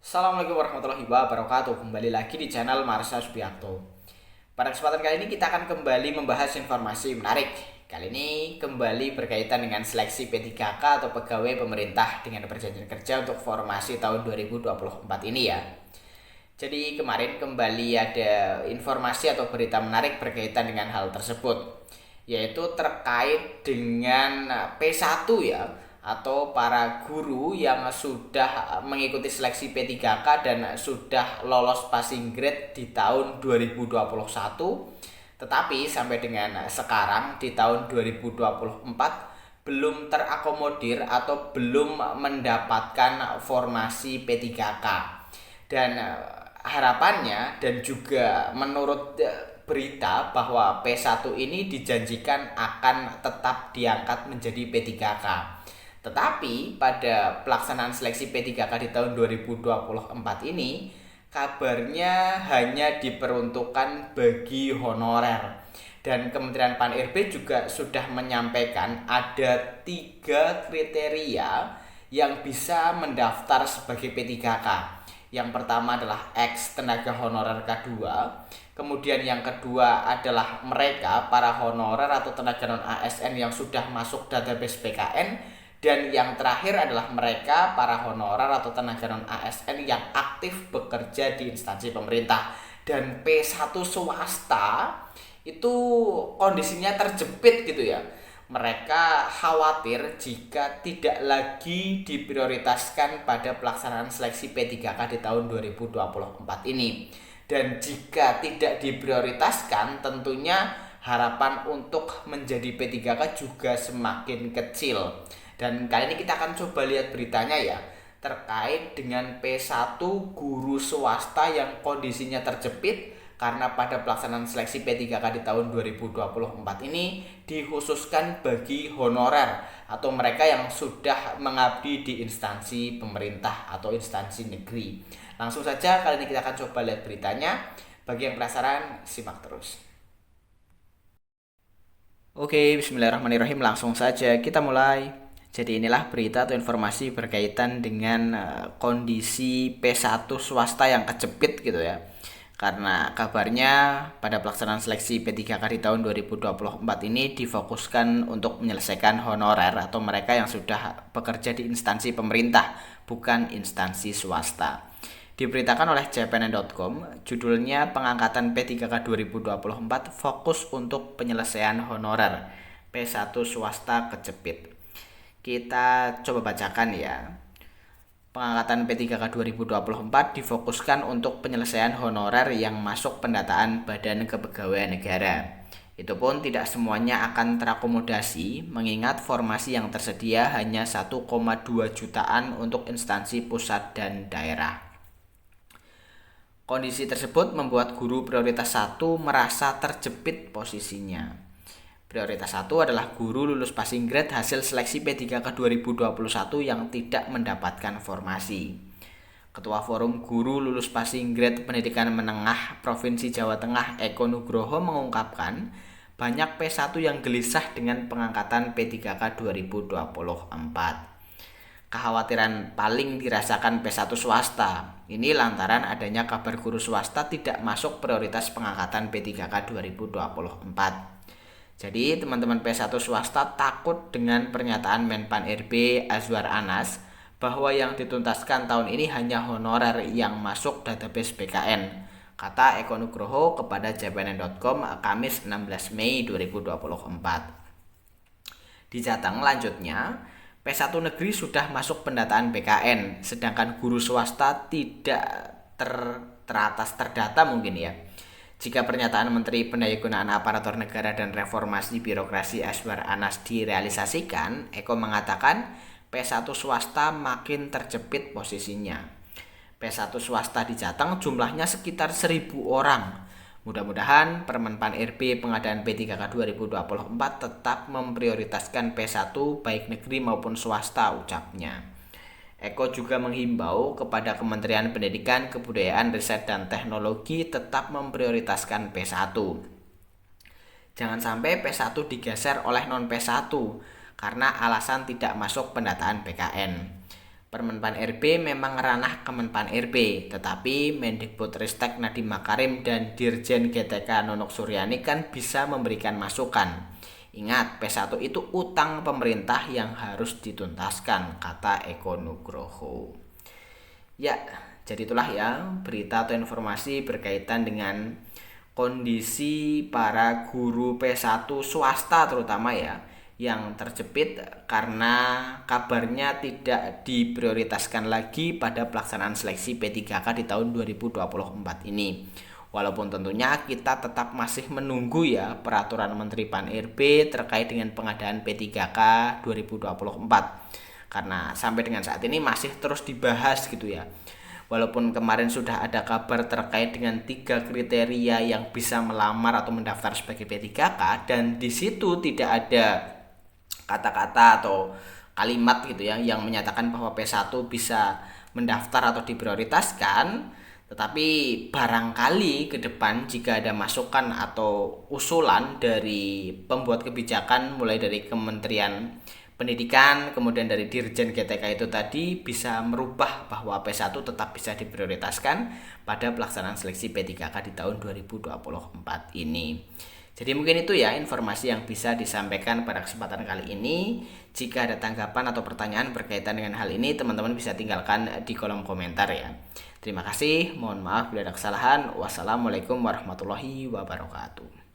Assalamualaikum warahmatullahi wabarakatuh. Kembali lagi di channel Marsha Subiakto. Pada kesempatan kali ini kita akan kembali membahas informasi menarik. Kali ini kembali berkaitan dengan seleksi P3K atau pegawai pemerintah dengan perjanjian kerja untuk formasi tahun 2024 ini ya. Jadi kemarin kembali ada informasi atau berita menarik berkaitan dengan hal tersebut, yaitu terkait dengan P1 ya, atau para guru yang sudah mengikuti seleksi P3K dan sudah lolos passing grade di tahun 2021, tetapi sampai dengan sekarang di tahun 2024 belum terakomodir atau belum mendapatkan formasi P3K. Dan harapannya dan juga menurut berita bahwa P1 ini dijanjikan akan tetap diangkat menjadi P3K. Tetapi pada pelaksanaan seleksi P3K di tahun 2024 ini kabarnya hanya diperuntukkan bagi honorer. Dan Kementerian Pan-RB juga sudah menyampaikan ada 3 kriteria yang bisa mendaftar sebagai P3K. Yang pertama adalah ex tenaga honorer K2. Kemudian yang kedua adalah mereka para honorer atau tenaga non ASN yang sudah masuk database BKN. Dan yang terakhir adalah mereka para honorer atau tenaga non ASN yang aktif bekerja di instansi pemerintah. Dan P1 swasta itu kondisinya terjepit gitu ya. Mereka khawatir jika tidak lagi diprioritaskan pada pelaksanaan seleksi P3K di tahun 2024 ini. Dan jika tidak diprioritaskan, tentunya harapan untuk menjadi P3K juga semakin kecil. Dan kali ini kita akan coba lihat beritanya ya, terkait dengan P1 guru swasta yang kondisinya terjepit karena pada pelaksanaan seleksi P3K di tahun 2024 ini dikhususkan bagi honorer atau mereka yang sudah mengabdi di instansi pemerintah atau instansi negeri. Langsung saja kali ini kita akan coba lihat beritanya. Bagi yang penasaran, simak terus. Oke, bismillahirrahmanirrahim, langsung saja kita mulai. Jadi inilah berita atau informasi berkaitan dengan kondisi P1 swasta yang kejepit gitu ya. Karena kabarnya pada pelaksanaan seleksi P3K di tahun 2024 ini difokuskan untuk menyelesaikan honorer atau mereka yang sudah bekerja di instansi pemerintah, bukan instansi swasta. Diberitakan oleh cpn.com, judulnya pengangkatan P3K 2024 fokus untuk penyelesaian honorer, P1 swasta kejepit. Kita coba bacakan ya. Pengangkatan P3K 2024 difokuskan untuk penyelesaian honorer yang masuk pendataan Badan Kepegawaian Negara. Itu pun tidak semuanya akan terakomodasi, mengingat formasi yang tersedia hanya 1,2 jutaan untuk instansi pusat dan daerah. Kondisi tersebut membuat guru prioritas 1 merasa terjepit posisinya. Prioritas 1 adalah guru lulus passing grade hasil seleksi P3K 2021 yang tidak mendapatkan formasi. Ketua Forum Guru Lulus Passing Grade Pendidikan Menengah Provinsi Jawa Tengah Eko Nugroho mengungkapkan banyak P1 yang gelisah dengan pengangkatan P3K 2024. Kekhawatiran paling dirasakan P1 swasta ini lantaran adanya kabar guru swasta tidak masuk prioritas pengangkatan P3K 2024. Jadi teman-teman P1 swasta takut dengan pernyataan Menpan RB Azwar Anas bahwa yang dituntaskan tahun ini hanya honorer yang masuk database BKN, kata Eko Nugroho kepada cpn.com Kamis 16 Mei 2024. Di Jateng lanjutnya, P1 negeri sudah masuk pendataan BKN, sedangkan guru swasta tidak teratas terdata mungkin ya. Jika pernyataan Menteri Pendayagunaan Aparatur Negara dan Reformasi Birokrasi Azwar Anas direalisasikan, Eko mengatakan P1 swasta makin terjepit posisinya. P1 swasta di Jateng jumlahnya sekitar 1.000 orang. Mudah-mudahan Permenpan RB pengadaan P3K 2024 tetap memprioritaskan P1 baik negeri maupun swasta, ucapnya. Eko juga menghimbau kepada Kementerian Pendidikan, Kebudayaan, Riset, dan Teknologi tetap memprioritaskan P1. Jangan sampai P1 digeser oleh non-P1 karena alasan tidak masuk pendataan BKN. Permenpan RB memang ranah Kemenpan RB, tetapi Mendikbudristek Nadiem Makarim dan Dirjen GTK Nunuk Suryani kan bisa memberikan masukan. Ingat, P1 itu utang pemerintah yang harus dituntaskan, kata Eko Nugroho. Ya, jadi itulah ya berita atau informasi berkaitan dengan kondisi para guru P1 swasta terutama ya, yang terjepit karena kabarnya tidak diprioritaskan lagi pada pelaksanaan seleksi P3K di tahun 2024 ini. Walaupun tentunya kita tetap masih menunggu ya peraturan Menteri Pan-RB terkait dengan pengadaan P3K 2024. Karena sampai dengan saat ini masih terus dibahas gitu ya. Walaupun kemarin sudah ada kabar terkait dengan 3 kriteria yang bisa melamar atau mendaftar sebagai P3K, dan di situ tidak ada kata-kata atau kalimat gitu ya yang menyatakan bahwa P1 bisa mendaftar atau diprioritaskan. Tetapi barangkali ke depan jika ada masukan atau usulan dari pembuat kebijakan mulai dari Kementerian Pendidikan, kemudian dari Dirjen GTK itu tadi, bisa merubah bahwa P1 tetap bisa diprioritaskan pada pelaksanaan seleksi P3K di tahun 2024 ini. Jadi mungkin itu ya informasi yang bisa disampaikan pada kesempatan kali ini. Jika ada tanggapan atau pertanyaan berkaitan dengan hal ini, teman-teman bisa tinggalkan di kolom komentar ya. Terima kasih, mohon maaf bila ada kesalahan. Wassalamualaikum warahmatullahi wabarakatuh.